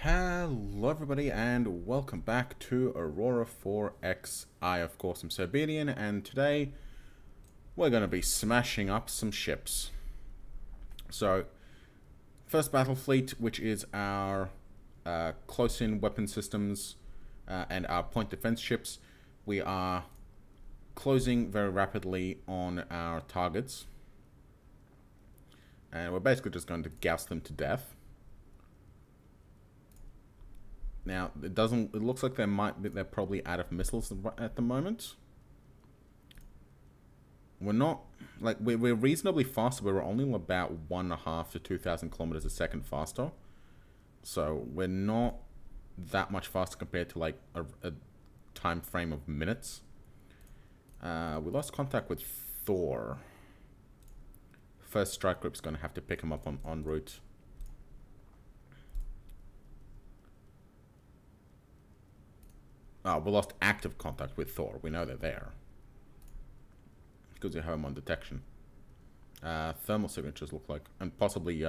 Hello everybody and welcome back to Aurora 4X. I of course am Siberian and today we're going to be smashing up some ships. So, first battle fleet, which is our close-in weapon systems and our point defense ships. We are closing very rapidly on our targets. And we're basically just going to gauss them to death. Now, it looks like they're probably out of missiles at the moment. We're not, we're reasonably faster, but we're only about 1.5 to 2,000 kilometers a second faster. So, we're not that much faster compared to, a time frame of minutes. We lost contact with Thor. First strike group's going to have to pick him up en route. We lost active contact with Thor. We know they're there. Because we have them on detection. Thermal signatures look like, and possibly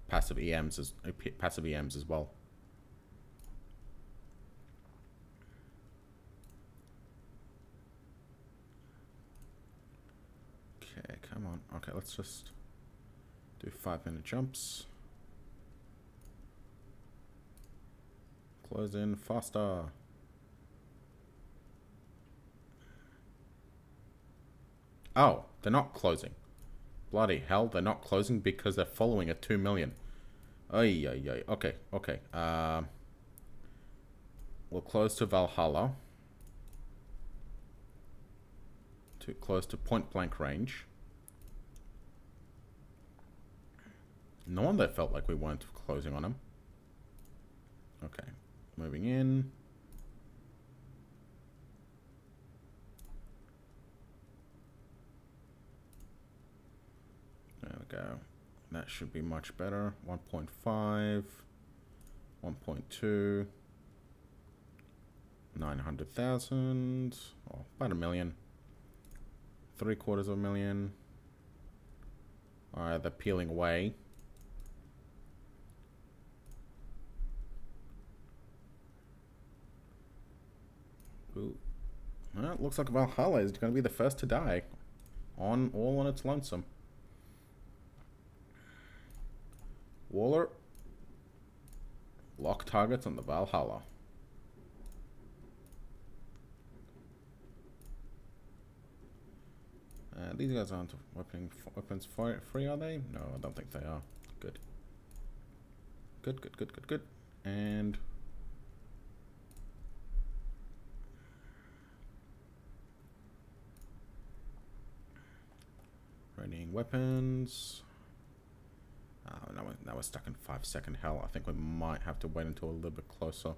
passive EMs as well. Okay, come on. Okay, let's just do 5-minute jumps. Close in faster. Oh, they're not closing. Bloody hell, they're not closing because they're following at 2 million. Ay, ay, ay. Okay, okay. We'll close to Valhalla. Too close to point blank range. No wonder it felt like we weren't closing on them. Okay. Moving in. There we go. That should be much better. 1.5. 1.2. 900,000. Oh, about 1 million. 750,000. Alright, they're peeling away. Ooh. Well, it looks like Valhalla is going to be the first to die. All on its lonesome. Waller. Lock targets on the Valhalla. These guys aren't weapons free, are they? No, I don't think they are. Good. Good, good, good, good, good. And... readying weapons. Now we're stuck in 5-second hell. I think we might have to wait until a little bit closer.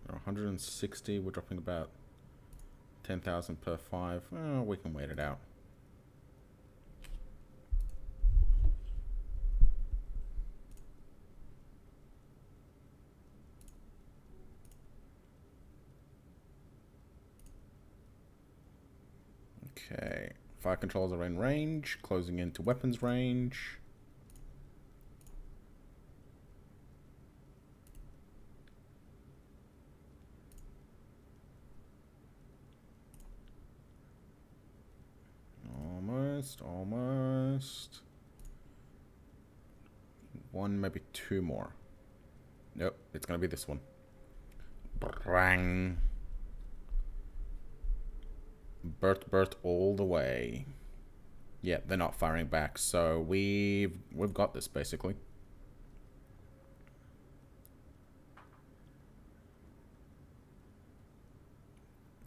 We're 160. We're dropping about 10,000 per 5. Oh, we can wait it out. Okay, fire controls are in range, closing into weapons range. Almost. One, maybe 2 more. Nope, it's gonna be this one. Brang. Bert all the way. Yeah, they're not firing back, so we've got this basically.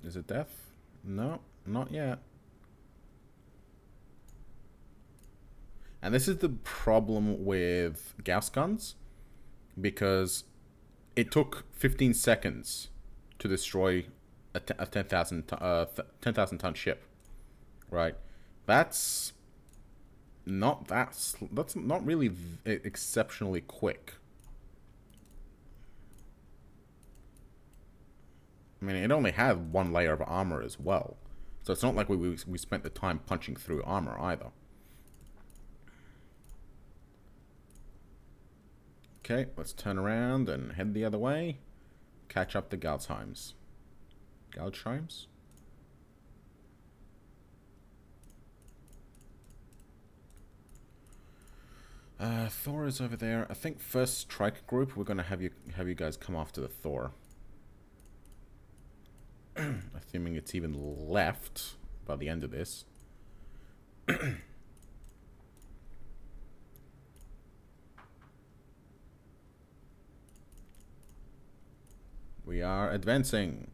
Is it death? No, not yet. And this is the problem with Gauss guns, because it took 15 seconds to destroy a 10,000 ton ship, right? That's not really exceptionally quick. I mean, it only had 1 layer of armor as well, So it's not like we spent the time punching through armor either. Okay, let's turn around and head the other way. Catch up to Galsheims. Galsheims? Thor is over there. I think first strike group, we're gonna have you guys come after the Thor. Assuming it's even left by the end of this. We are advancing.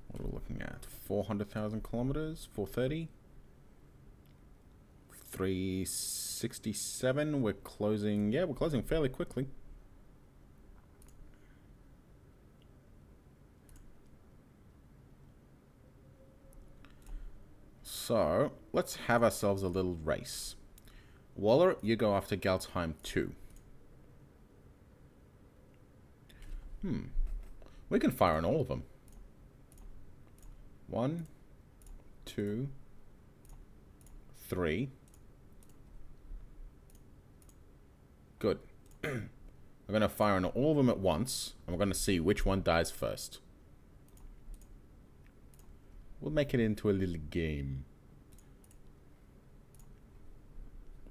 What are we looking at? 400,000 kilometers? 430? 367. We're closing. Yeah, we're closing fairly quickly. So, let's have ourselves a little race. Waller, you go after Galsheim 2. We can fire on all of them. 1, 2, 3. Good. We're going to fire on all of them at once, and we're going to see which one dies first. We'll make it into a little game.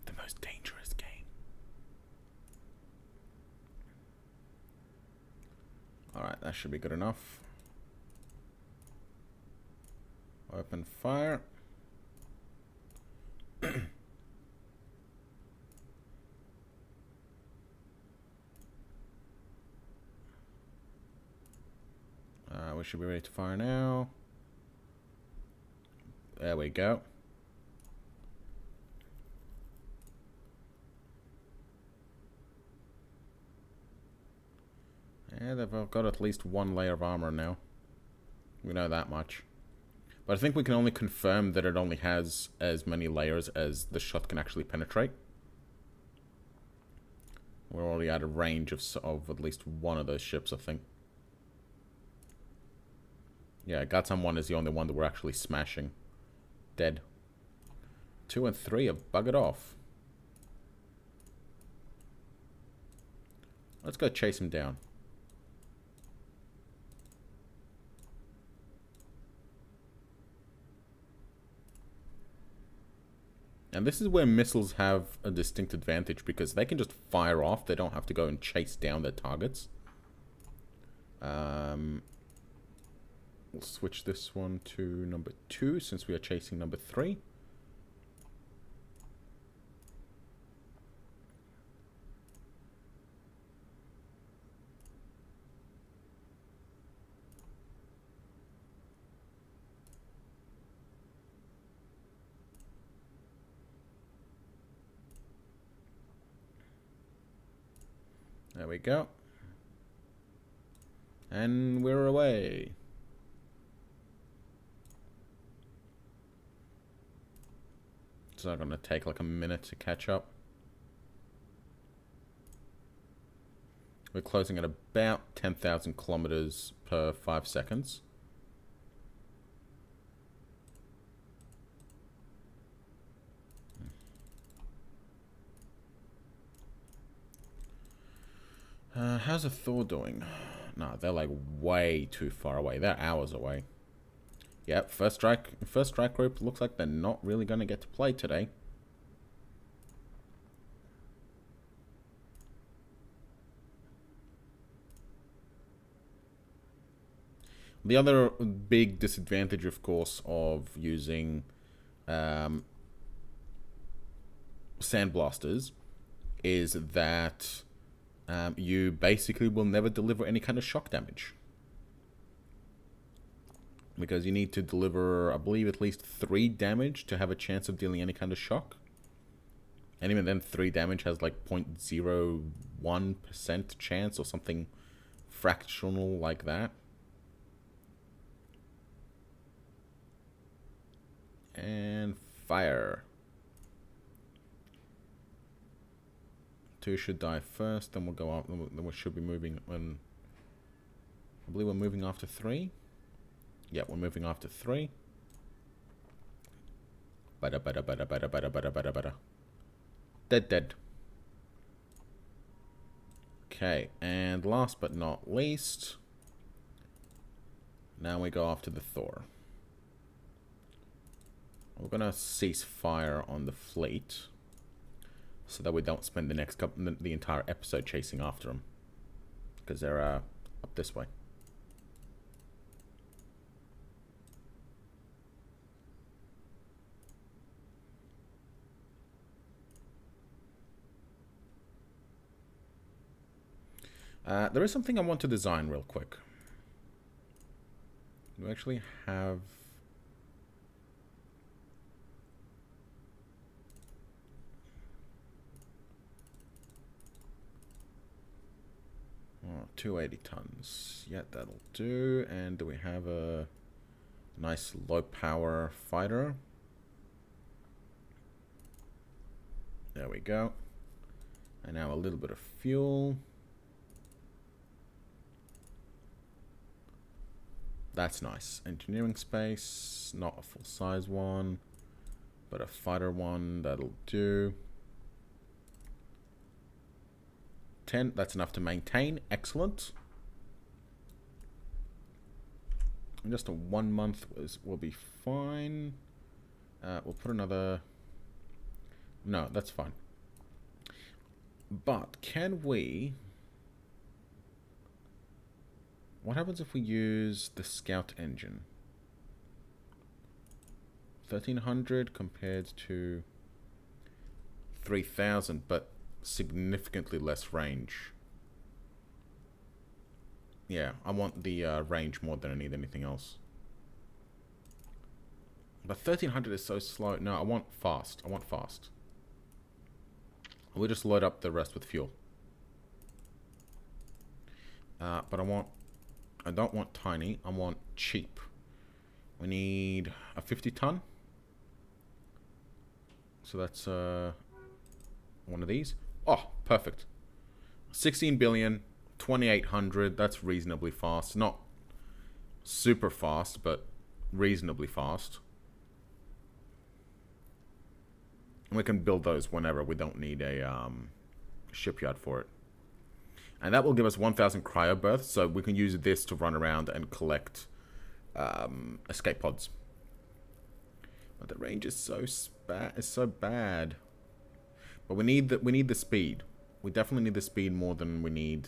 The most dangerous game. Alright, that should be good enough. Open fire. We should be ready to fire now. There we go. Yeah, they've got at least one layer of armor now. We know that much. But I think we can only confirm that it only has as many layers as the shot can actually penetrate. We're already out of range of at least one of those ships, I think. Yeah, Gatsam 1 is the only one that we're actually smashing. Dead. 2 and 3 have buggered off. Let's go chase him down. And this is where missiles have a distinct advantage, because they can just fire off. They don't have to go and chase down their targets. We'll switch this one to number 2, since we are chasing number 3. There we go. And we're away. It's not going to take like a minute to catch up. We're closing at about 10,000 kilometers per 5 seconds. How's a Thor doing? No, they're like way too far away. They're hours away. Yep, first strike group looks like they're not really going to get to play today. The other big disadvantage, of course, of using sandblasters is that you basically will never deliver any kind of shock damage. Because you need to deliver, I believe, at least 3 damage to have a chance of dealing any kind of shock. And even then, 3 damage has like 0.01% chance, or something fractional like that. Fire. 2 should die first, then we'll go up. Then we should be moving on. I believe we're moving after 3. Yeah, we're moving after 3. Bada. Dead. Okay, and last but not least, now we go after the Thor. We're gonna cease fire on the fleet, so that we don't spend the entire episode chasing after them, because they're up this way. There is something I want to design real quick. We actually have... Oh, 280 tons. Yeah, that'll do. And do we have a nice low power fighter? There we go. And now a little bit of fuel. That's nice. Engineering space, not a full-size one, but a fighter one, that'll do. 10, that's enough to maintain. Excellent. And just a 1 month will be fine. We'll put another... No, that's fine. But can we... What happens if we use the Scout engine? 1300 compared to 3000, but significantly less range. Yeah, I want the range more than I need anything else. But 1300 is so slow. No, I want fast. We'll just load up the rest with fuel. But I don't want tiny, I want cheap. We need a 50 ton. So that's one of these. Oh, perfect. 16 billion, 2800, that's reasonably fast. Not super fast, but reasonably fast. And we can build those whenever. We don't need a shipyard for it. And that will give us 1,000 cryo berths, so we can use this to run around and collect escape pods. But the range is so bad. But we need the speed. We definitely need the speed more than we need.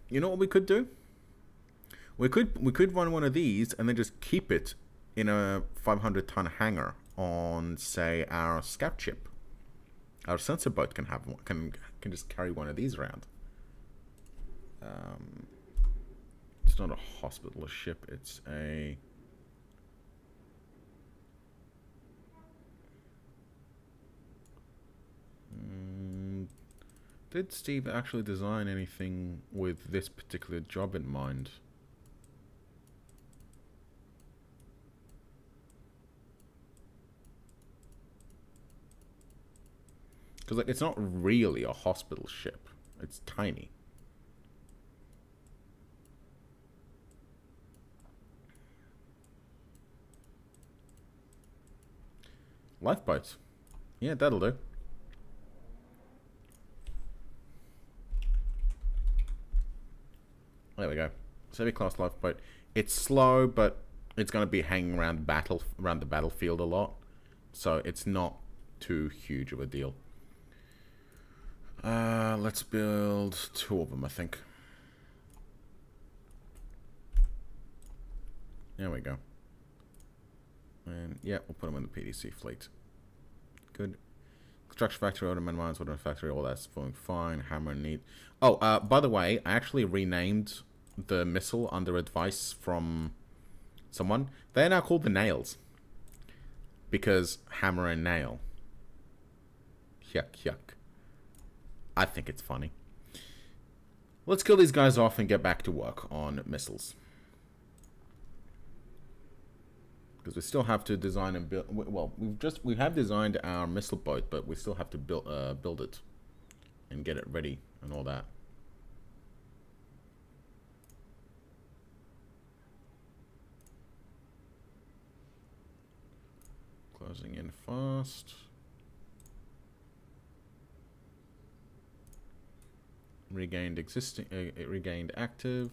You know what we could do? We could run one of these and then just keep it in a 500-ton hangar on, say, our scout ship. Our sensor boat can have one, can just carry one of these around. It's not a hospital ship. It's a... Did Steve actually design anything with this particular job in mind? Because, like, it's not really a hospital ship. It's tiny. Lifeboats. Yeah, that'll do. There we go. Semi-class lifeboat. It's slow, but it's going to be hanging around the battlefield a lot. So it's not too huge of a deal. Let's build 2 of them, I think. There we go. And yeah, we'll put them in the PDC fleet. Good. Construction factory, automated mines, automated factory, all that's going fine. Hammer and neat. Oh, by the way, I actually renamed the missile under advice from someone. They are now called the Nails. Because hammer and nail. Yuck, yuck. I think it's funny. Let's kill these guys off and get back to work on missiles. Because we still have to design and build... Well, we have designed our missile boat, but we still have to build it. And get it ready and all that. Closing in fast. Regained actives.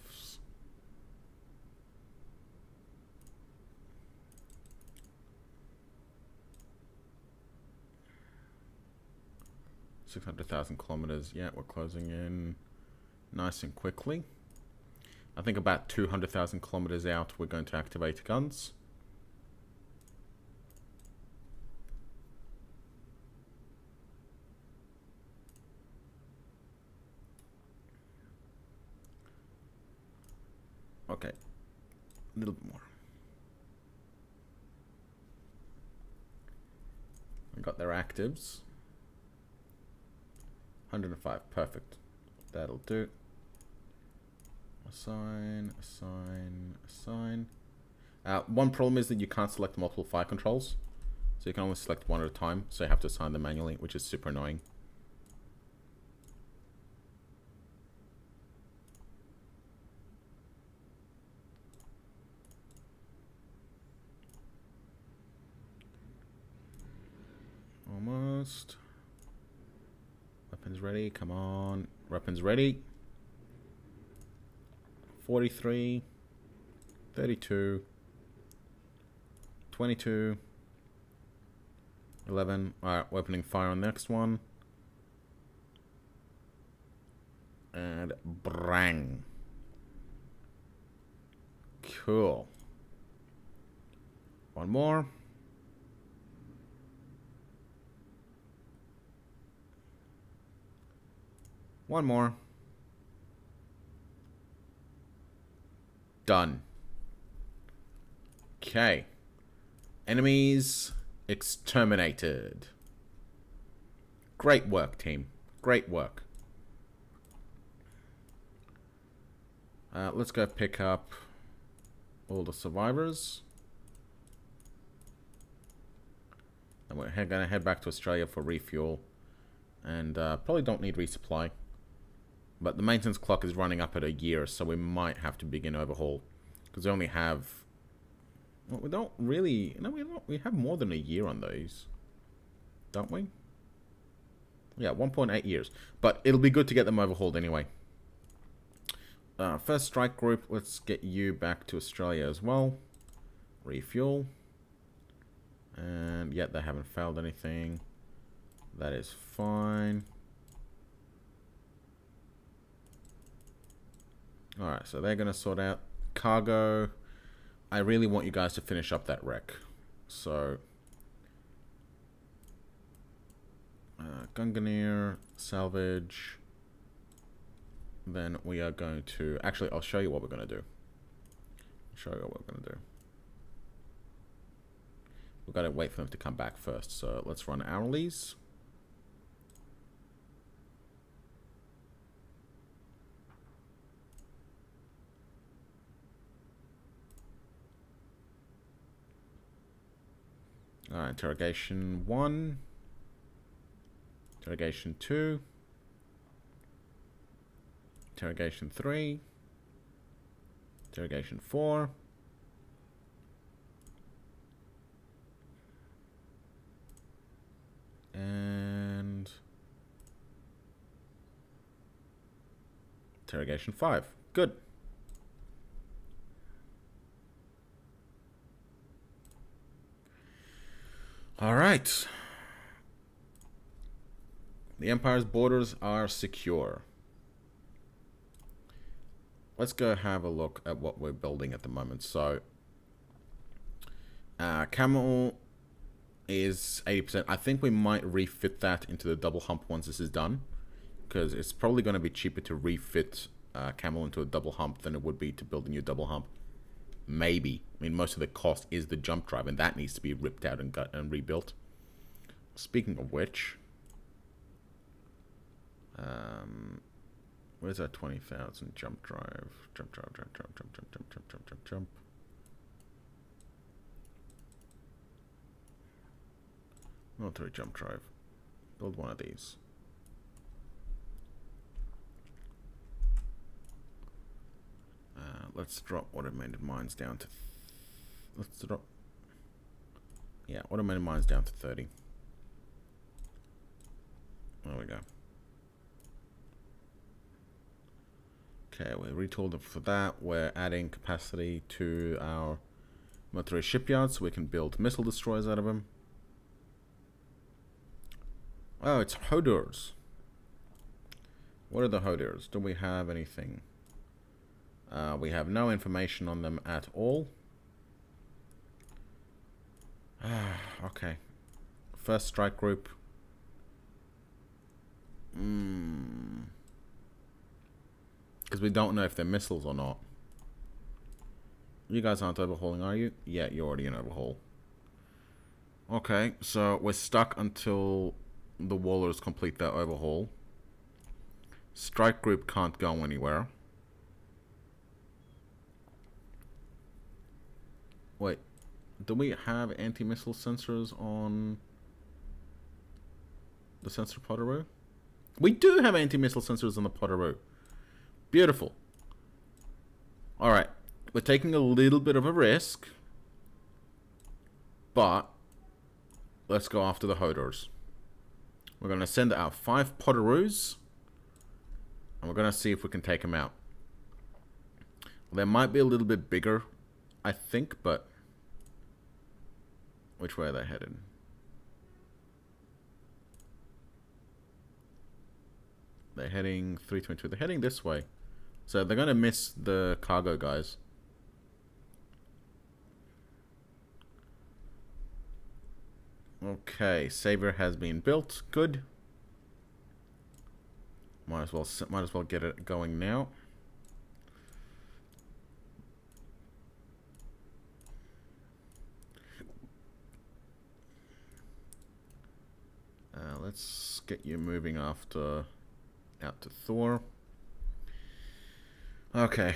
$600,000 kilometers. Yeah, we're closing in nice and quickly. I think about 200,000 kilometers out, we're going to activate guns. Okay, a little bit more. I got their actives. 105, perfect. That'll do. Assign, assign, assign. One problem is that you can't select multiple fire controls. So you can only select one at a time, so you have to assign them manually, which is super annoying. Almost. Weapons ready, come on. Weapons ready. 43, 32, 22, 11. Alright, we're opening fire on the next one. And brang. Cool. One more. One more. Done. Okay. Enemies exterminated. Great work, team. Great work. Let's go pick up all the survivors. And we're going to head back to Australia for refuel. And probably don't need resupply. But the maintenance clock is running up at a year, so we might have to begin overhaul. Because we only have... Well, we don't really... No, we don't. We have more than a year on those. Don't we? Yeah, 1.8 years. But it'll be good to get them overhauled anyway. First strike group, let's get you back to Australia as well. Refuel. And yet they haven't failed anything. That is fine. Alright, so they're going to sort out cargo. I really want you guys to finish up that wreck. So, Gunnery, Salvage. Then we are going to... Actually, I'll show you what we're going to do. We've got to wait for them to come back first. So let's run hourlies. Alright, interrogation 1. Interrogation 2. Interrogation 3. Interrogation 4. And interrogation 5. Good. All right. The Empire's borders are secure. Let's go have a look at what we're building at the moment. So, Camel is 80%. I think we might refit that into the double hump once this is done, because it's probably going to be cheaper to refit Camel into a double hump than it would be to build a new double hump. Maybe. I mean, most of the cost is the jump drive, and that needs to be ripped out and rebuilt. Speaking of which, Where's that 20,000 jump drive? Jump. 03 jump drive. Build one of these. Let's drop automated mines down to... let's drop... yeah, automated mines down to 30. There we go. Okay, we retooled it for that. We're adding capacity to our military shipyard so we can build missile destroyers out of them. Oh, it's Hodors. What are the Hodors? Do we have anything? We have no information on them at all. Okay. First strike group. Because we don't know if they're missiles or not. You guys aren't overhauling, are you? Yeah, you're already in overhaul. Okay, so we're stuck until the Wallers complete their overhaul. Strike group can't go anywhere. Wait, do we have anti-missile sensors on the sensor Potteroo? We do have anti-missile sensors on the Potteroo. Beautiful. Alright, we're taking a little bit of a risk, but let's go after the Hodors. We're going to send out 5 Potteroos, and we're going to see if we can take them out. They might be a little bit bigger, I think, but which way are they headed? They're heading 322. They're heading this way. So they're going to miss the cargo guys. Okay, Savior has been built. Good. Might as well get it going now. Let's get you moving after out to Thor. Okay.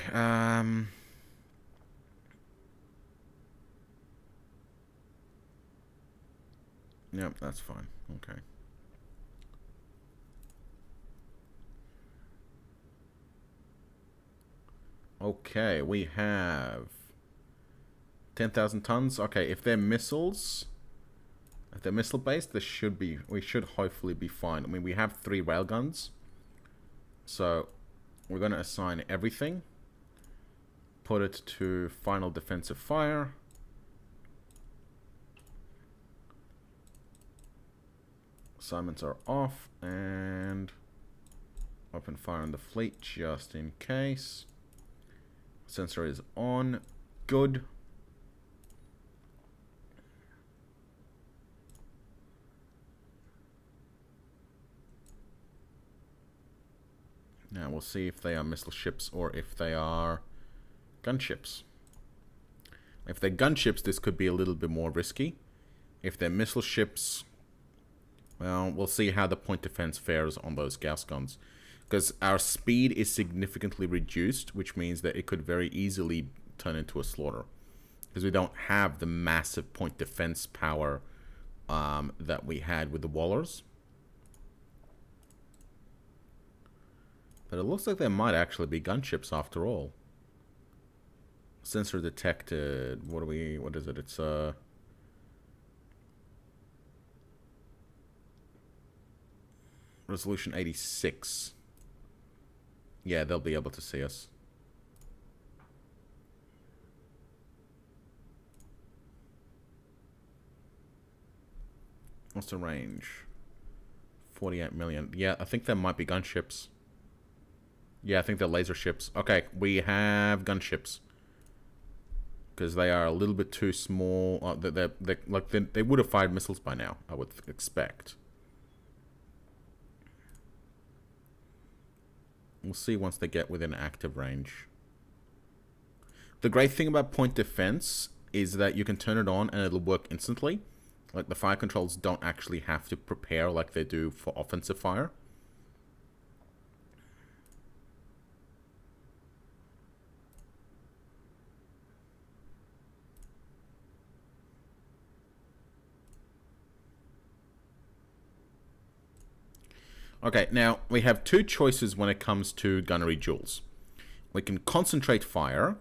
Yep, that's fine. Okay. Okay, we have 10,000 tons. Okay, if they're missiles, if they're missile based, we should hopefully be fine. I mean, we have 3 railguns, so we're going to assign everything. Put it to final defensive fire. Assignments are off, and open fire on the fleet just in case. Sensor is on. Good. Now we'll see if they are missile ships or if they are gunships. If they're gunships, this could be a little bit more risky. If they're missile ships, well, we'll see how the point defense fares on those Gauss guns. Because our speed is significantly reduced, which means that it could very easily turn into a slaughter. Because we don't have the massive point defense power that we had with the Wallers. But it looks like there might actually be gunships after all. Sensor detected. What is it? It's resolution 86. Yeah, they'll be able to see us. What's the range? 48 million. Yeah, I think there might be gunships. Yeah, I think they're laser ships. Okay, we have gunships. Because they are a little bit too small. They would have fired missiles by now, I would expect. We'll see once they get within active range. The great thing about point defense is that you can turn it on and it'll work instantly. Like, the fire controls don't actually have to prepare like they do for offensive fire. Okay, now we have two choices when it comes to gunnery duels. We can concentrate fire,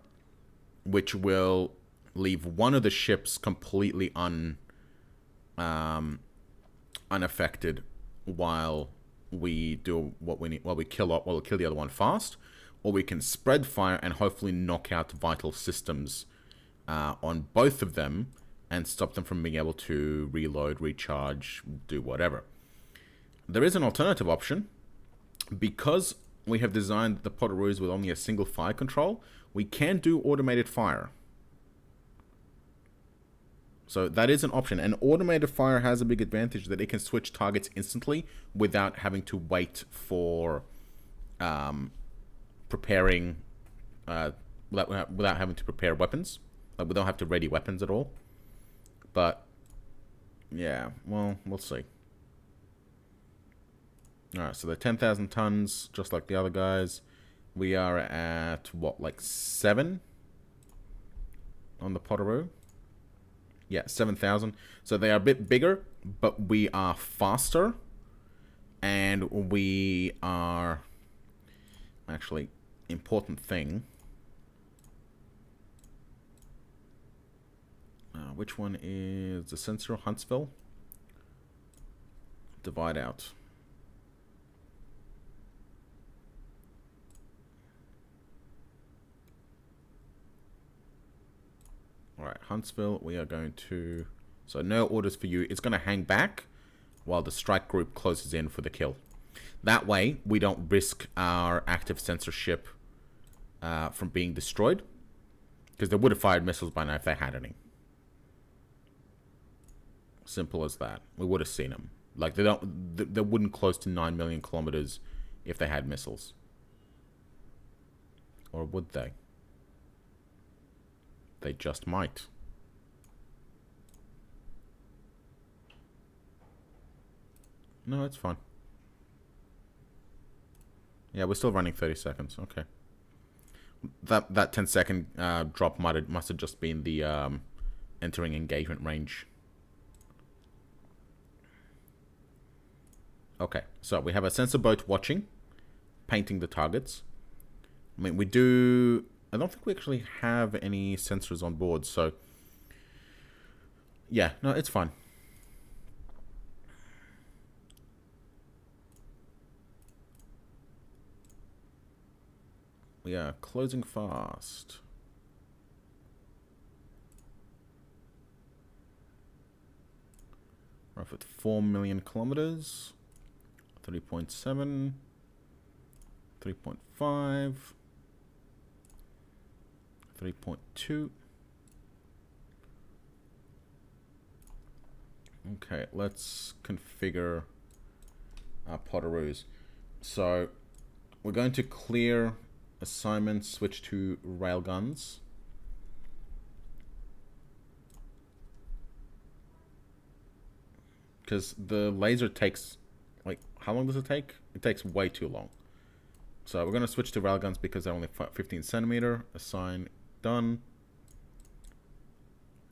which will leave one of the ships completely unaffected while we do what we need, while we kill the other one fast, or we can spread fire and hopefully knock out vital systems on both of them and stop them from being able to reload, recharge, do whatever. There is an alternative option. Because we have designed the Potteroos with only a single fire control, we can do automated fire. So that is an option. And automated fire has a big advantage that it can switch targets instantly without having to wait for preparing, without having to prepare weapons. Like, we don't have to ready weapons at all. But, yeah, well, we'll see. Alright, so they're 10,000 tons, just like the other guys. We are at, what, like 7 on the Potteroo? Yeah, 7,000. So they are a bit bigger, but we are faster. And we are... Actually, important thing. Which one is the sensor? Huntsville? Divide out. Alright, Huntsville, we are going to... So no orders for you. It's going to hang back while the strike group closes in for the kill. That way, we don't risk our active censorship from being destroyed. Because they would have fired missiles by now if they had any. Simple as that. We would have seen them. Like, they wouldn't close to 9 million kilometers if they had missiles. Or would they? They just might. No, it's fine. Yeah, we're still running 30 seconds. Okay. That 10-second drop must have just been the entering engagement range. Okay, so we have a sensor boat watching, painting the targets. I mean, we do... I don't think we actually have any sensors on board, so... Yeah, no, it's fine. We are closing fast. We're off at 4 million kilometers. 3.7. 3.5. 3.2. Okay, let's configure our Potteroos. So, we're going to clear assignment, switch to railguns. Because the laser takes, like, how long does it take? It takes way too long. So we're going to switch to railguns because they're only 15 centimeter. Assign, done.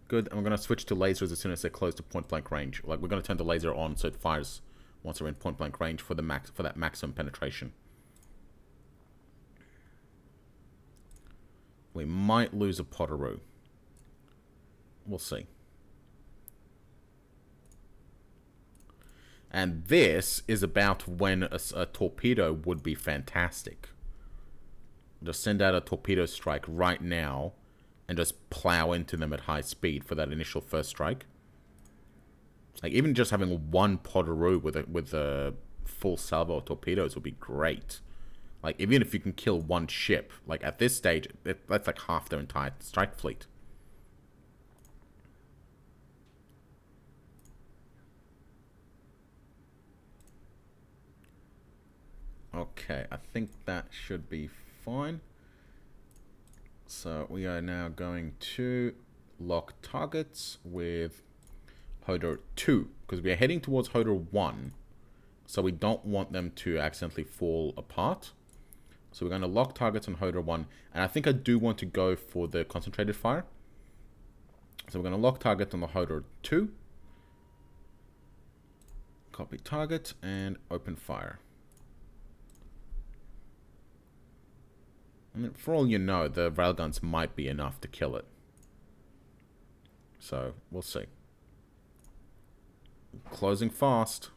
Good. And we're going to switch to lasers as soon as they're close to point blank range. Like, we're going to turn the laser on so it fires once they're in point blank range for that maximum penetration. We might lose a Potteroo. We'll see. And this is about when a torpedo would be fantastic. Just send out a torpedo strike right now and just plow into them at high speed for that initial first strike. Like, even just having one Potteroo with a full salvo of torpedoes would be great. Like, even if you can kill one ship, like, at this stage, that's like half their entire strike fleet. Okay, I think that should be fine. So we are now going to lock targets with Hodor 2, because we are heading towards Hodor 1, so we don't want them to accidentally fall apart. So we're going to lock targets on Hodor 1, and I think I do want to go for the concentrated fire. So we're going to lock target on the Hodor 2. Copy target and open fire. I mean, for all you know, the railguns might be enough to kill it. So, we'll see. Closing fast.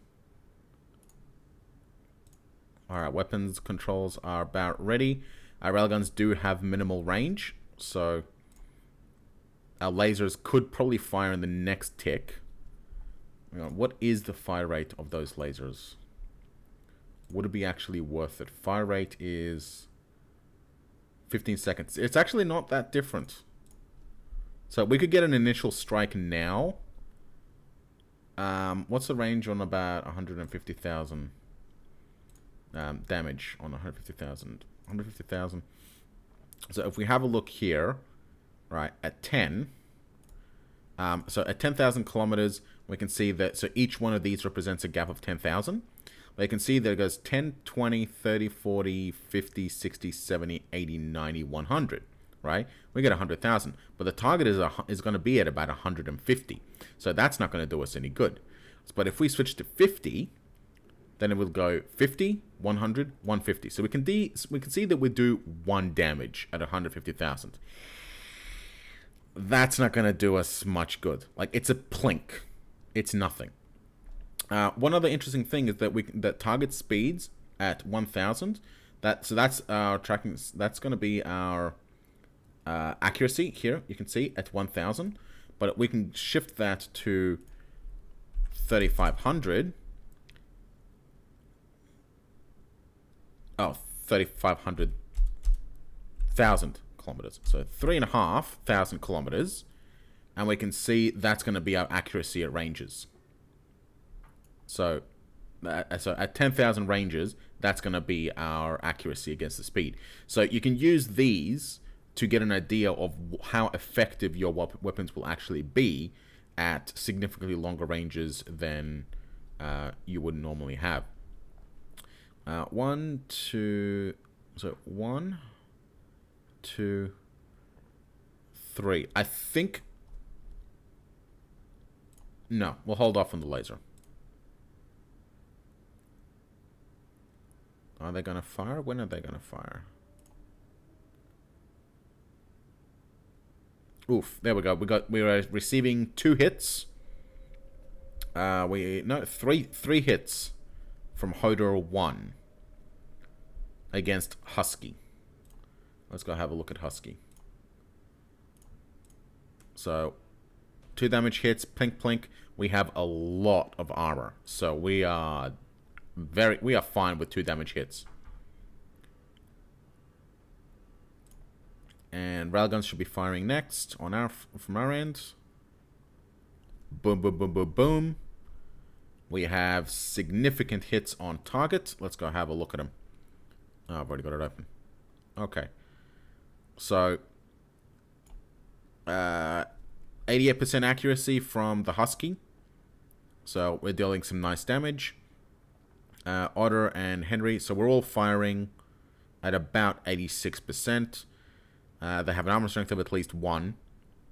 Alright, weapons controls are about ready. Our railguns do have minimal range, so our lasers could probably fire in the next tick. You know, what is the fire rate of those lasers? Would it be actually worth it? Fire rate is 15 seconds. It's actually not that different. So we could get an initial strike now. What's the range on about 150,000 damage on 150,000? 150,000. So if we have a look here, right, at 10, so at 10,000 kilometers, we can see that, so each one of these represents a gap of 10,000. But you can see that it goes 10, 20, 30, 40, 50, 60, 70, 80, 90, 100, right? We get 100,000, but the target is going to be at about 150. So that's not going to do us any good. But if we switch to 50, then it will go 50, 100, 150. So we can see that we do 1 damage at 150,000. That's not going to do us much good. Like, it's a plink. It's nothing. One other interesting thing is that target speeds at 1,000. So that's our tracking. That's going to be our accuracy here. You can see at 1,000, but we can shift that to 3,500. Oh, 3,500,000 kilometers. So 3,500 kilometers, and we can see that's going to be our accuracy at ranges. So at 10,000 ranges, that's going to be our accuracy against the speed. So you can use these to get an idea of how effective your weapons will actually be at significantly longer ranges than you would normally have. 1, 2, so 1, 2, 3. I think, no, we'll hold off on the laser. Are they going to fire? When are they going to fire? Oof, there we go. We are receiving 2 hits. Three hits from Hodor 1 against Husky. Let's go have a look at Husky. So 2 damage hits, plink plink. We have a lot of armor, so we are fine with 2 damage hits. And railguns should be firing next on from our end. Boom, boom, boom, boom, boom. We have significant hits on target. Let's go have a look at them. Oh, I've already got it open. Okay. So 88% accuracy from the Husky. So we're dealing some nice damage. Otter and Henry, so we're all firing at about 86%. They have an armor strength of at least 1,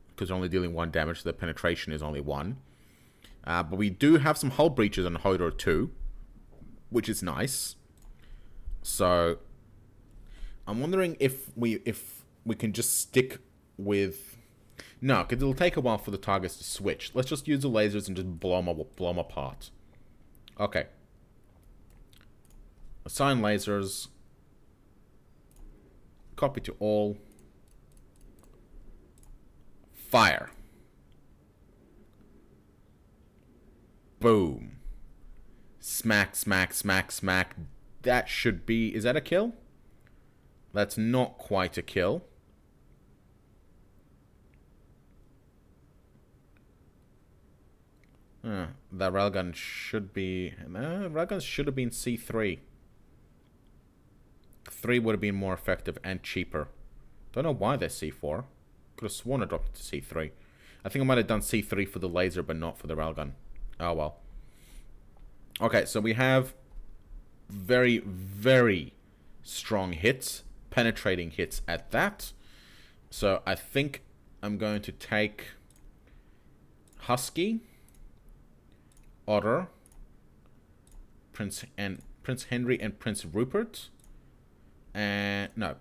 because they're only dealing 1 damage, so their penetration is only 1. But we do have some hull breaches on Hodor 2, which is nice. So I'm wondering if we can just stick with... No, because it'll take a while for the targets to switch. Let's just use the lasers and just blow them apart. Okay. Assign lasers. Copy to all. Fire. Boom. Smack, smack, smack, smack. That should be... Is that a kill? That's not quite a kill. That railgun should be... railguns should have been C3. 3 would have been more effective and cheaper. Don't know why they're C4. Could have sworn I dropped it to C3. I think I might have done C3 for the laser, but not for the railgun. Oh well. Okay, so we have very, very strong hits. Penetrating hits at that. So I think I'm going to take Husky, Otter, Prince Henry, and Prince Rupert. And no.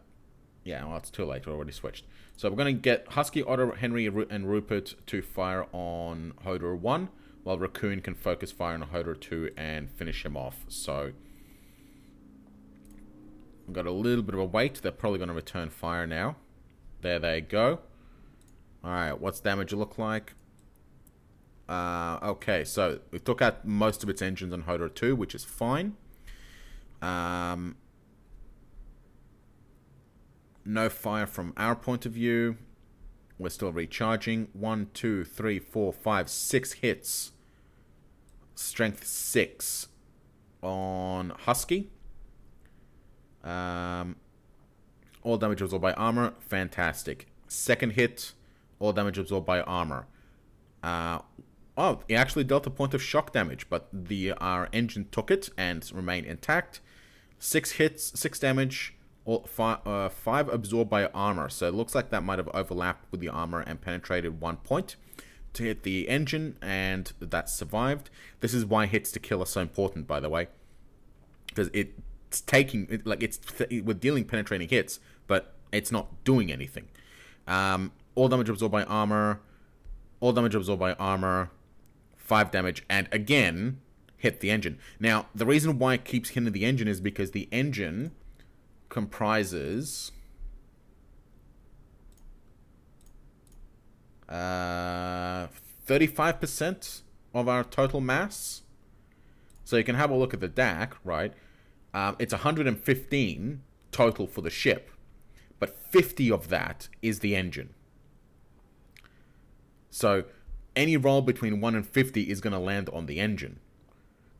Yeah, well, it's too late. We're already switched. So we're going to get Husky, Otto, Henry, and Rupert to fire on Hodor 1, while Raccoon can focus fire on Hodor 2 and finish him off. So we've got a little bit of a wait. They're probably going to return fire now. There they go. Alright, what's damage look like? Okay, so we took out most of its engines on Hodor 2, which is fine. No fire from our point of view. We're still recharging. 1, 2, 3, 4, 5, 6 hits. Strength 6 on Husky. All damage absorbed by armor. Fantastic. Second hit. All damage absorbed by armor. Oh, it actually dealt a point of shock damage, but our engine took it and remained intact. 6 hits, 6 damage. 5 absorbed by armor, so it looks like that might have overlapped with the armor and penetrated 1 point to hit the engine, and that survived. This is why hits to kill are so important, by the way, because it's taking we're dealing penetrating hits, but it's not doing anything. All damage absorbed by armor, 5 damage, and again hit the engine. Now the reason why it keeps hitting the engine is because the engine comprises 35% of our total mass. So you can have a look at the DAC, right? It's 115 total for the ship, but 50 of that is the engine. So any roll between 1 and 50 is going to land on the engine.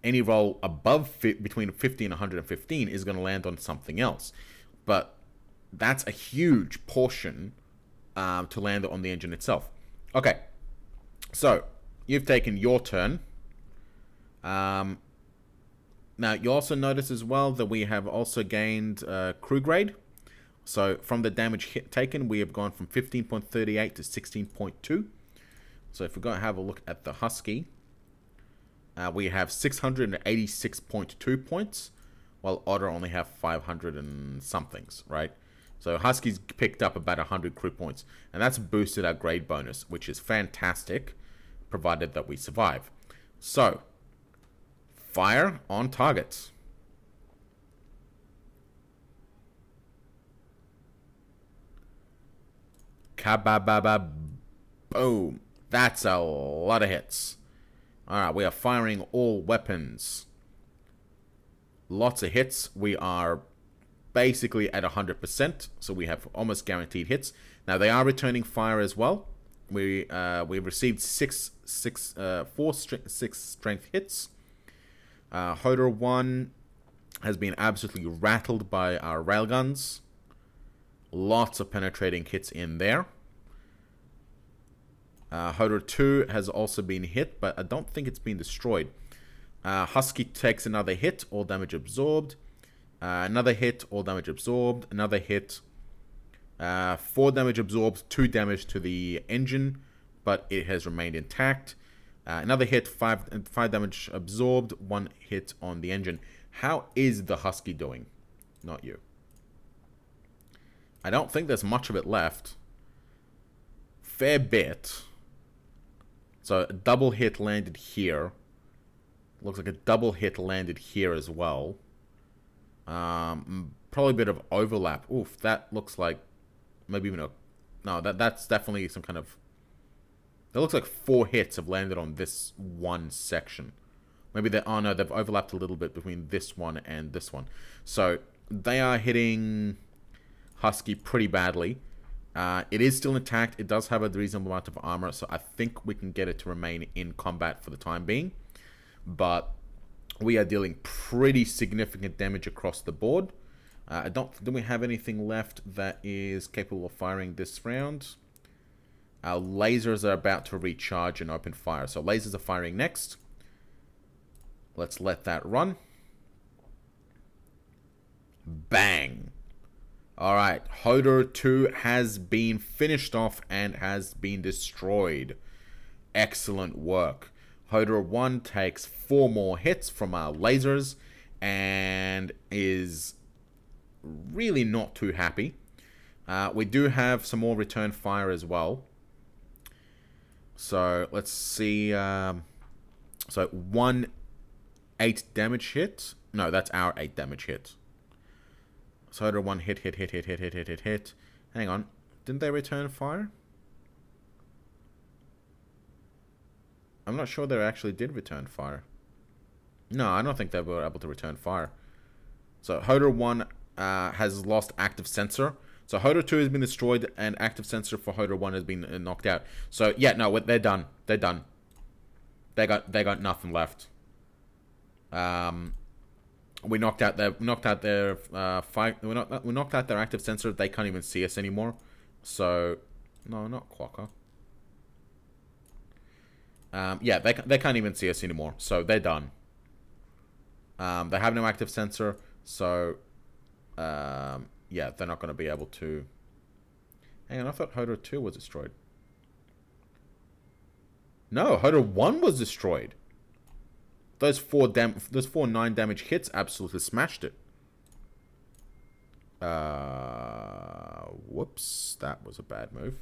Any roll above between 50 and 115 is going to land on something else. But that's a huge portion to land on the engine itself. Okay, so you've taken your turn. Now, you also notice as well that we have also gained crew grade. So from the damage taken, we have gone from 15.38 to 16.2. So if we go and have a look at the Husky, we have 686.2 points, while Otter only have 500 and somethings, right? So Husky's picked up about 100 crew points, and that's boosted our grade bonus, which is fantastic, provided that we survive. So, fire on targets. Kabababa, boom. That's a lot of hits. Alright, we are firing all weapons. Lots of hits. We are basically at 100%, so we have almost guaranteed hits. Now, they are returning fire as well. We received 6 strength hits. Hodor 1 has been absolutely rattled by our railguns. Lots of penetrating hits in there. Hodor 2 has also been hit, but I don't think it's been destroyed. Husky takes another hit, all damage absorbed. Another hit, all damage absorbed. Another hit, 4 damage absorbed, 2 damage to the engine, but it has remained intact. Another hit, 5 damage absorbed, 1 hit on the engine. How is the Husky doing? Not you. I don't think there's much of it left. Fair bit. So a double hit landed here. Looks like a double hit landed here as well. Probably a bit of overlap. Oof, that looks like maybe even a... No, that's definitely some kind of... That looks like 4 hits have landed on this one section. Maybe they... Oh no, they've overlapped a little bit between this one and this one. So they are hitting Husky pretty badly. It is still intact. It does have a reasonable amount of armor, so I think we can get it to remain in combat for the time being. But we are dealing pretty significant damage across the board. Do we have anything left that is capable of firing this round? Our lasers are about to recharge and open fire. So lasers are firing next. Let's let that run. Bang! Alright, Hodor 2 has been finished off and has been destroyed. Excellent work. Hodor 1 takes 4 more hits from our lasers and is really not too happy. We do have some more return fire as well. So let's see. So 8 damage hit. No, that's our 8 damage hit. So Hodor 1 hit. Hang on. Didn't they return fire? I'm not sure they actually did return fire. No, I don't think they were able to return fire. So Hodor 1 has lost active sensor. So Hodor 2 has been destroyed and active sensor for Hodor 1 has been knocked out. So yeah, no, they're done. They're done. They got nothing left. We knocked out their fight. We knocked out their active sensor. They can't even see us anymore. So no, not Quokka. Yeah, they can't even see us anymore. So they're done. They have no active sensor. So yeah, they're not going to be able to. Hang on, I thought Hodor 2 was destroyed. No, Hodor 1 was destroyed. Those 4 9 damage hits absolutely smashed it. Whoops, that was a bad move.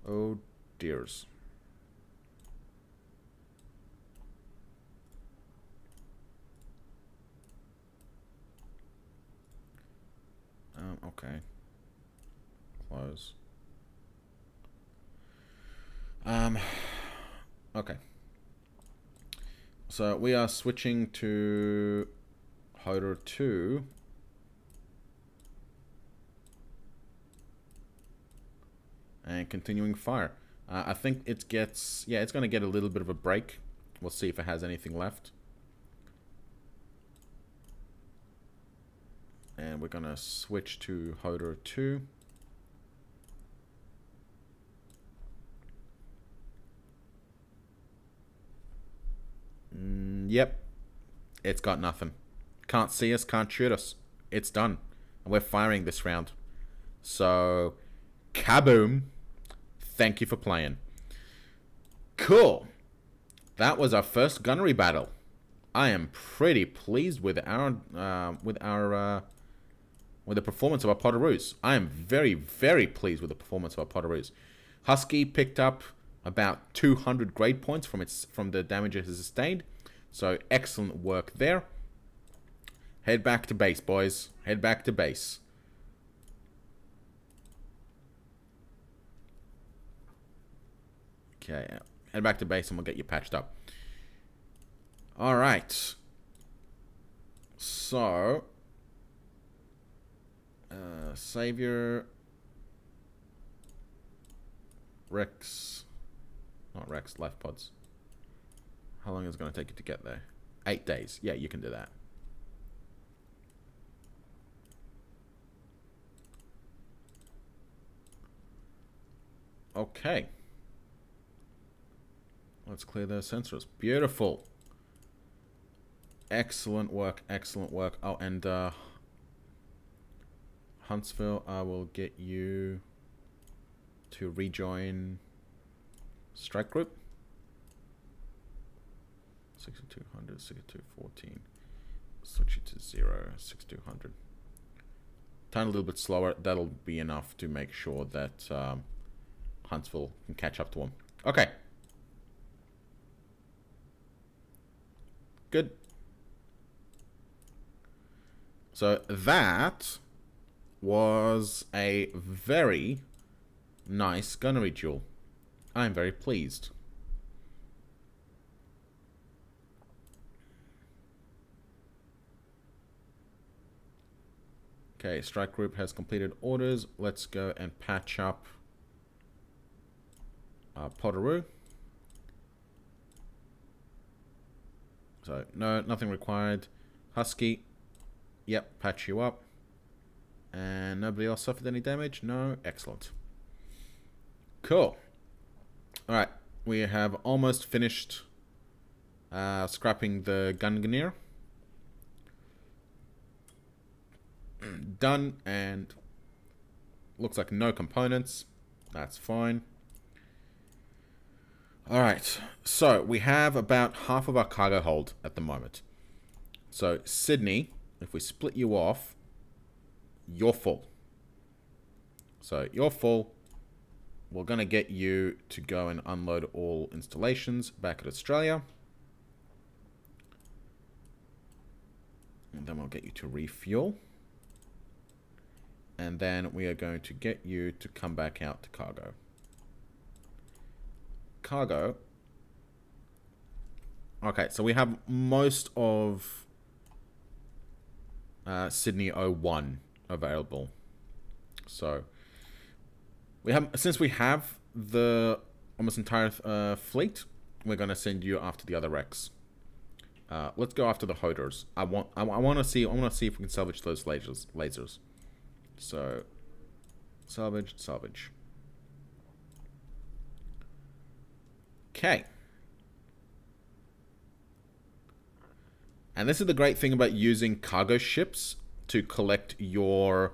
Oh dears. Okay. Close. Okay. So we are switching to Hodor 2. And continuing fire. I think it gets... Yeah, it's going to get a little bit of a break. We'll see if it has anything left. And we're going to switch to Hodor 2. Yep. It's got nothing. Can't see us, can't shoot us. It's done. And we're firing this round. So, kaboom. Thank you for playing. Cool. That was our first gunnery battle. I am pretty pleased with the performance of our Potteroos. I am very, very pleased with the performance of our Potteroos. Husky picked up about 200 grade points from the damage it has sustained. So excellent work there. Head back to base, boys. Head back to base. Okay, head back to base and we'll get you patched up. Alright. So, Savior, Rex, not Rex, life pods. How long is it going to take you to get there? 8 days. Yeah, you can do that. Okay. Let's clear those sensors. Beautiful. Excellent work. Excellent work. Oh, and Huntsville, I will get you to rejoin strike group. 6200, 6214. Switch it to 0, 6200. Turn a little bit slower. That'll be enough to make sure that Huntsville can catch up to him. Okay. Good. So that was a very nice gunnery duel. I'm very pleased. Okay, strike group has completed orders. Let's go and patch up Potteroo. So, no, nothing required. Husky, yep, patch you up. And nobody else suffered any damage? No, excellent. Cool. Alright, we have almost finished scrapping the Gunnery. Done, and looks like no components. That's fine. Alright, so we have about half of our cargo hold at the moment. So Sydney, if we split you off, you're full. So you're full. We're going to get you to go and unload all installations back at Australia. And then we'll get you to refuel. And then we are going to get you to come back out to cargo. Cargo. Okay, so we have most of Sydney 01 available. So we have, since we have the almost entire fleet, we're going to send you after the other wrecks. Let's go after the Hoders. I want to see if we can salvage those lasers. So salvage. Okay. And this is the great thing about using cargo ships to collect your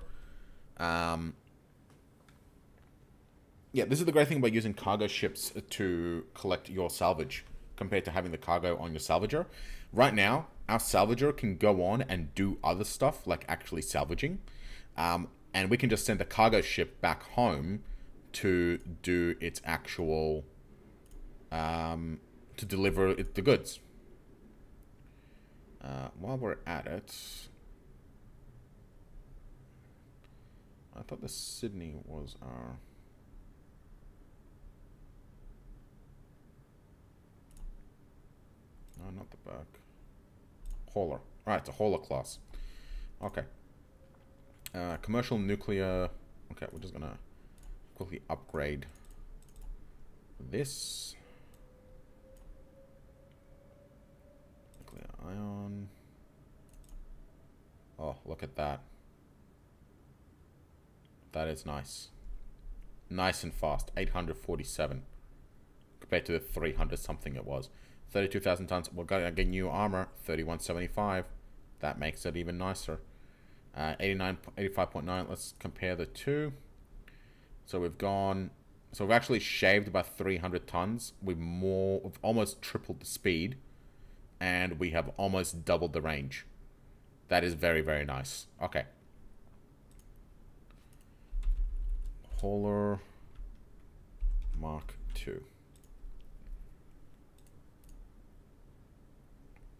this is the great thing about using cargo ships to collect your salvage compared to having the cargo on your salvager. Right now, our salvager can go on and do other stuff like actually salvaging. And we can just send the cargo ship back home to do its actual to deliver the goods. While we're at it, I thought the Sydney was our... No, not the back. Hauler. Alright, it's a hauler class. Okay. Commercial nuclear... Okay, we're just gonna quickly upgrade this. Nuclear ion. Oh, look at that. That is nice. Nice and fast. 847. Compared to the 300 something it was. 32,000 tons. We're going to get new armor. 3175. That makes it even nicer. 85.9. Let's compare the two. So we've gone... So we've actually shaved about 300 tons. We've almost tripled the speed. And we have almost doubled the range. That is very, very nice. Okay. Hauler Mark II.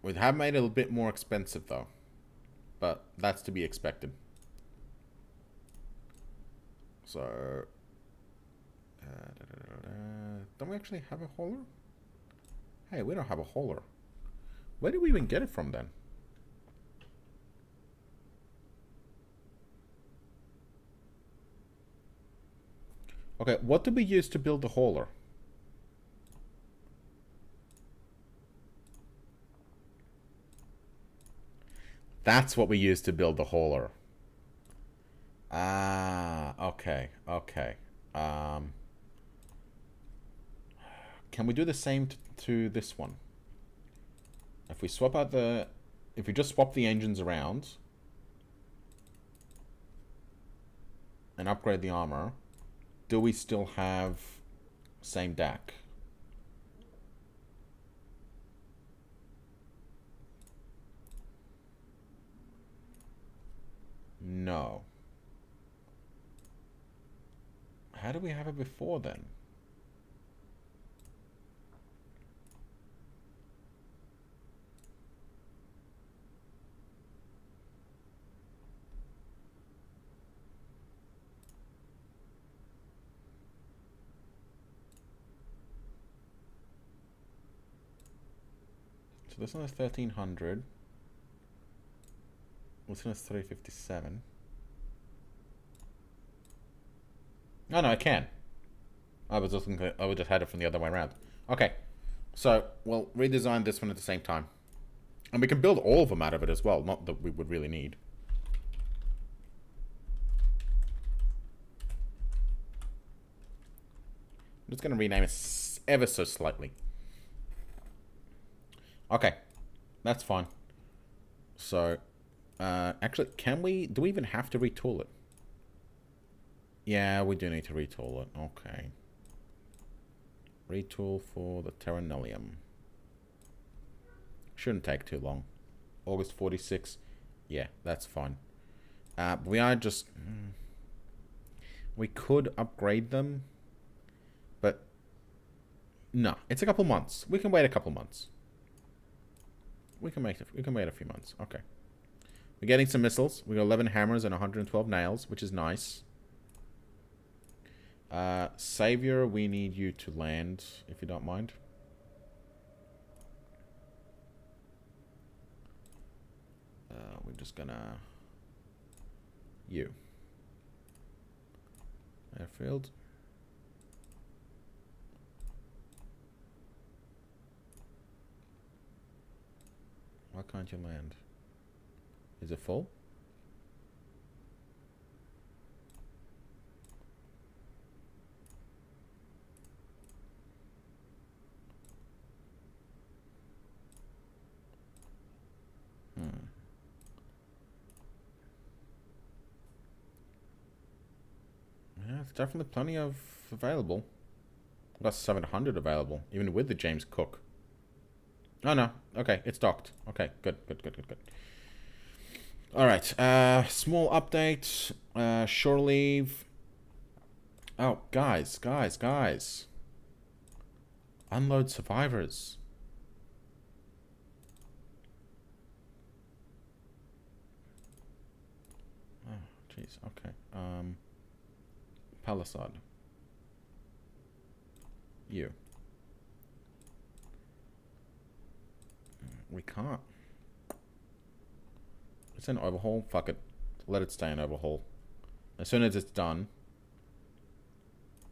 We have made it a bit more expensive though. But that's to be expected. So... don't we actually have a hauler? Hey, we don't have a hauler. Where did we even get it from then? Okay, what did we use to build the hauler? That's what we used to build the hauler. Ah, okay, okay. Can we do the same to this one? If we swap out the... If we just swap the engines around and upgrade the armor, do we still have same DAC? No. How did we have it before then? So this one is 1300. This one is 357. Oh no, I can. I was just had it from the other way around. Okay, so we'll redesign this one at the same time, and we can build all of them out of it as well. Not that we would really need. I'm just going to rename it ever so slightly. Okay, that's fine. So, actually, do we even have to retool it? Yeah, we do need to retool it. Okay. Retool for the Terranellium. Shouldn't take too long. August 46. Yeah, that's fine. We are just... we could upgrade them. But... no, it's a couple months. We can wait a couple months. We can wait a few months. Okay. We're getting some missiles. We got 11 hammers and 112 nails, which is nice. Savior, we need you to land, if you don't mind. We're just gonna... you. Airfield. Why can't you land? Is it full? Yeah, there's definitely plenty of available. I've got 700 available, even with the James Cook. Oh no, okay, it's docked. Okay, good. Alright, small update. Shore leave. Oh, guys. Unload survivors. Oh, jeez, okay. Palisade. You. We can't. It's an overhaul. Fuck it. Let it stay an overhaul. As soon as it's done.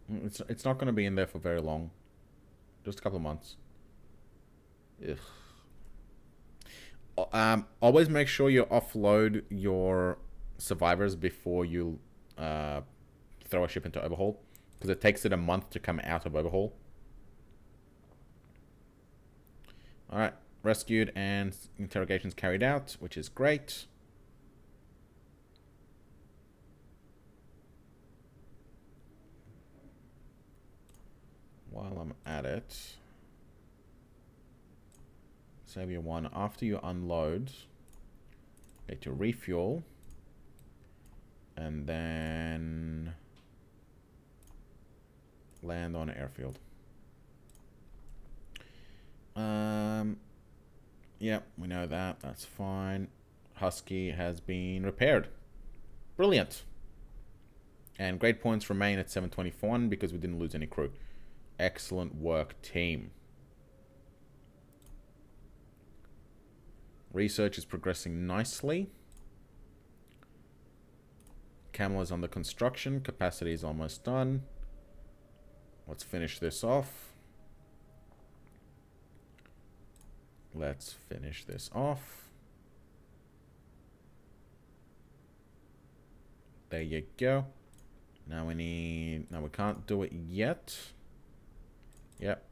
It's not going to be in there for very long. Just a couple of months. Ugh. Always make sure you offload your survivors before you throw a ship into overhaul. Because it takes it a month to come out of overhaul. Alright. Rescued and interrogations carried out, which is great. While I'm at it, Savior 1, after you unload, get to refuel, and then land on an airfield. Yep, we know that. That's fine. Husky has been repaired. Brilliant. And grade points remain at 721 because we didn't lose any crew. Excellent work, team. Research is progressing nicely. Camel is under construction. Capacity is almost done. Let's finish this off. Let's finish this off. There you go. Now we need... now we can't do it yet. Yep.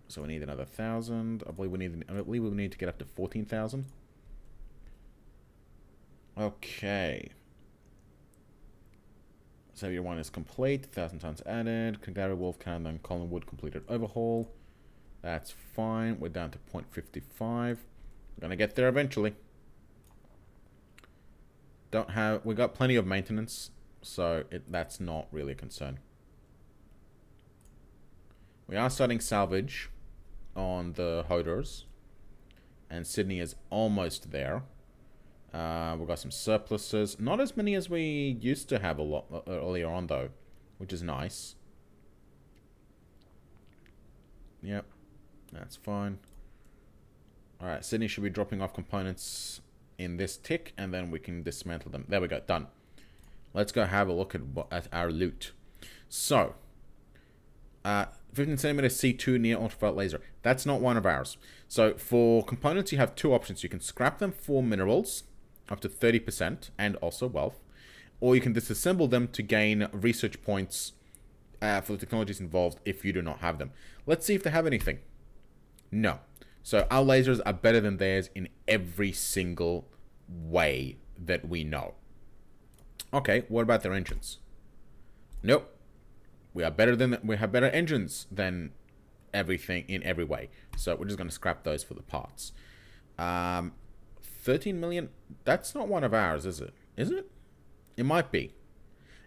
So we need another 1,000. I believe we need to get up to 14,000. Okay. Savior 1 is complete. 1,000 tons added. Gunnery, Wolf Cannon, and Collingwood completed overhaul. That's fine. We're down to 0.55. We're gonna get there eventually. We got plenty of maintenance, so that's not really a concern. We are starting salvage on the Hodors, and Sydney is almost there. We've got some surpluses. Not as many as we used to have a lot earlier on, though, which is nice. Yep. That's fine. Alright, Sydney should be dropping off components in this tick, and then we can dismantle them. There we go, done. Let's go have a look at our loot. So, 15cm C2 near ultraviolet laser. That's not one of ours. So, for components, you have two options. You can scrap them for minerals, up to 30%, and also wealth. Or you can disassemble them to gain research points for the technologies involved if you do not have them. Let's see if they have anything. No. So our lasers are better than theirs in every single way that we know. Okay, what about their engines? Nope. We have better engines than everything in every way. So we're just going to scrap those for the parts. 13 million. That's not one of ours, is it? Is it? It might be.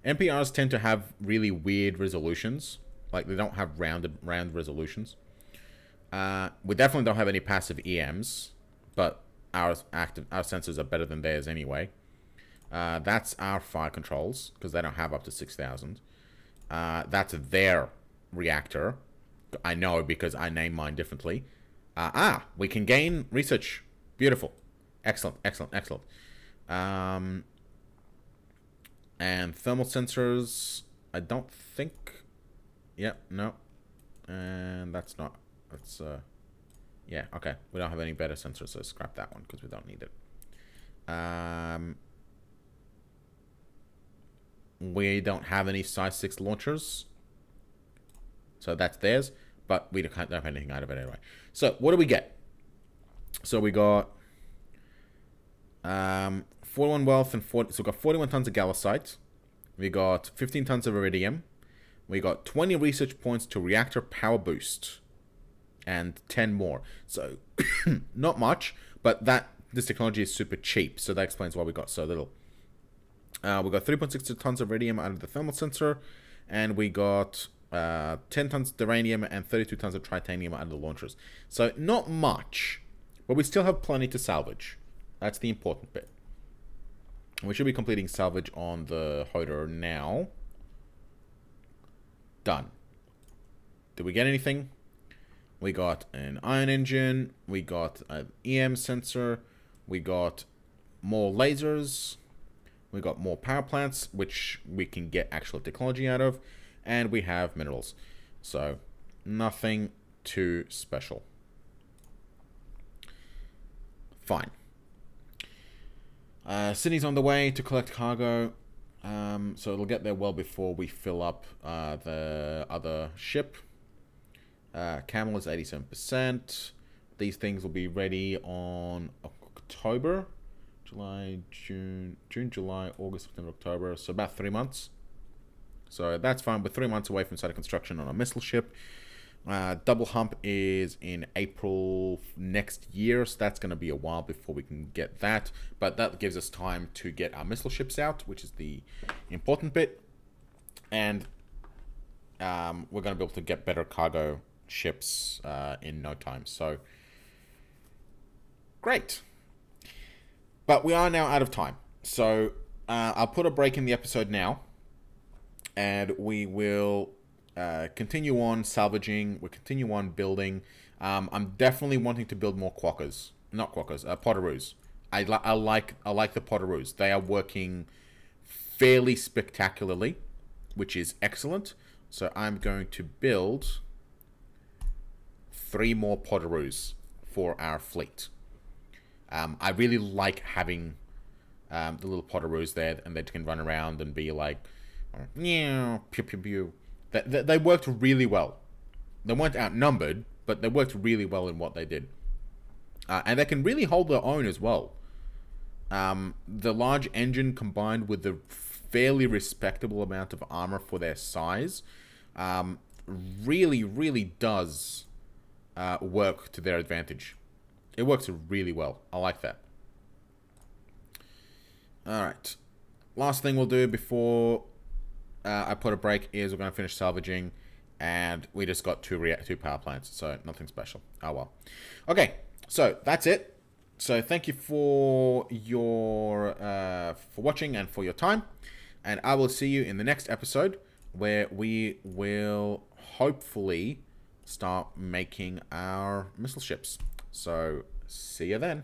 NPRs tend to have really weird resolutions. Like, they don't have round resolutions. We definitely don't have any passive EMs, but our sensors are better than theirs anyway. That's our fire controls, because they don't have up to 6,000. That's their reactor. I know because I name mine differently. We can gain research. Beautiful. Excellent, excellent, excellent. And thermal sensors, I don't think... Yep, no. And that's not... That's, yeah, okay. We don't have any better sensors, so scrap that one, because we don't need it. We don't have any size 6 launchers. So that's theirs, but we don't have anything out of it anyway. So, what do we get? So we got 41 wealth and 40, so we got 41 tons of gallicite. We got 15 tons of iridium. We got 20 research points to reactor power boost. And 10 more. So, not much, but this technology is super cheap, so that explains why we got so little. We got 3.6 tons of iridium out of the thermal sensor, and we got 10 tons of uranium and 32 tons of titanium out of the launchers. So, not much, but we still have plenty to salvage. That's the important bit. We should be completing salvage on the Hoder now. Done. Did we get anything? We got an ion engine, we got an EM sensor, we got more lasers, we got more power plants, which we can get actual technology out of, and we have minerals. So, nothing too special. Fine. Sydney's on the way to collect cargo, so it'll get there well before we fill up the other ship. Camel is 87%. These things will be ready on October. June, July, August, September, October. So about 3 months. So that's fine. We're 3 months away from starting construction on a missile ship. Double hump is in April next year. So that's going to be a while before we can get that. But that gives us time to get our missile ships out, which is the important bit. And we're going to be able to get better cargo ships in no time. So great. But we are now out of time. So I'll put a break in the episode now, and we will continue on salvaging. We'll continue on building. I'm definitely wanting to build more quackers. Not quackers, potteroos. I like the potteroos. They are working fairly spectacularly, which is excellent. So I'm going to build 3 more potteroos for our fleet. I really like having the little potteroos there, and they can run around and be like, yeah, pew pew pew. They worked really well. They weren't outnumbered, but they worked really well in what they did. And they can really hold their own as well. The large engine combined with the fairly respectable amount of armor for their size really, really does work to their advantage. It works really well. I like that. Alright. Last thing we'll do before I put a break is we're going to finish salvaging. And we just got 2 power plants. So nothing special. Oh well. Okay. So that's it. So thank you for your for watching and for your time. And I will see you in the next episode, where we will hopefully start making our missile ships. So, see you then.